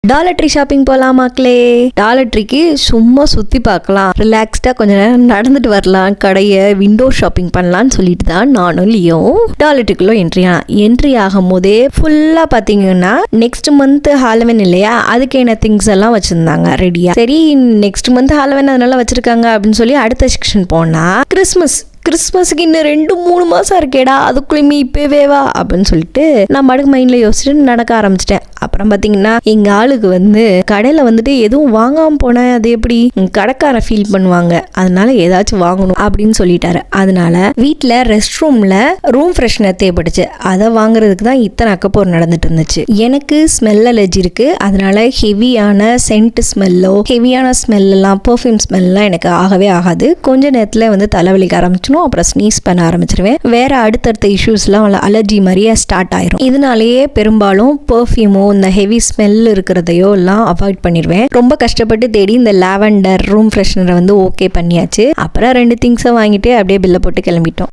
Dollar tree shopping போகலாம் மக்களே. Dollar ட்ரீக்கு சும்மா சுற்றி பார்க்கலாம், ரிலாக்ஸ்டாக கொஞ்ச நேரம் நடந்துட்டு வரலாம், கடையை விண்டோ ஷாப்பிங் பண்ணலான்னு சொல்லிட்டு தான் நானும் லியோவும் டாலர் ட்ரீக்குள்ளே என்ட்ரி ஆகும் போதே ஃபுல்லாக பார்த்தீங்கன்னா நெக்ஸ்ட் மந்த் ஹாலோவின் இல்லையா, அதுக்கான திங்ஸ் எல்லாம் வச்சுருந்தாங்க ரெடியாக. சரி நெக்ஸ்ட் மந்த் ஹாலோவின் அதனால வச்சுருக்காங்க அப்படின்னு சொல்லி அடுத்த செக்ஷன் போனால் கிறிஸ்மஸுக்கு இன்னும் 2-3 மாதம் இருக்கேடா, அதுக்குள்ளேயுமே இப்போவே வா அப்படின்னு சொல்லிட்டு நான் மடுக்கு மைண்டில் யோசிச்சுட்டு நடக்க ஆரம்பிச்சிட்டேன். அப்புறம் பார்த்தீங்கன்னா எங்கள் ஆளுக்கு கடையில் வந்துட்டு எதுவும் வாங்காமல் போனேன், அது எப்படி கடைக்காரன் ஃபீல் பண்ணுவாங்க, அதனால ஏதாச்சும் வாங்கணும் அப்படின்னு சொல்லிட்டாரு. அதனால வீட்டில் ரெஸ்ட் ரூமில் ரூம் ஃப்ரெஷ்னர் தேவைப்பட்டுச்சு, அதை வாங்குறதுக்கு தான் இத்தனை அக்கப்போர் நடந்துட்டு இருந்துச்சு. எனக்கு ஸ்மெல் அலர்ஜி இருக்குது, அதனால ஹெவியான சென்ட் ஸ்மெல்லோ ஹெவியான ஸ்மெல்லாம் பெர்ஃப்யூம் ஸ்மெல்லாம் எனக்கு ஆகவே ஆகாது. கொஞ்ச நேரத்தில் தலைவலிக்க ஆரம்பிச்சிடும், அப்புறம் ஸ்னீஸ் பண்ண ஆரம்பிச்சிருவேன். வேற அடுத்தடுத்த இஷ்யூஸ்லாம் அலர்ஜி மாதிரியே ஸ்டார்ட் ஆயிரும். இதனாலேயே பெரும்பாலும் பெர்ஃப்யூமோ இந்த ஹெவி ஸ்மெல் இருக்கிறதையோ எல்லாம் அவாய்ட் பண்ணிடுவேன். ரொம்ப கஷ்டப்பட்டு தேடி இந்த லாவெண்டர் ரூம் ஃப்ரெஷ்னரை ஓகே பண்ணியாச்சு. அப்புறம் 2 திங்ஸை வாங்கிட்டு அப்படியே பில்லை போட்டு கிளம்பிட்டோம்.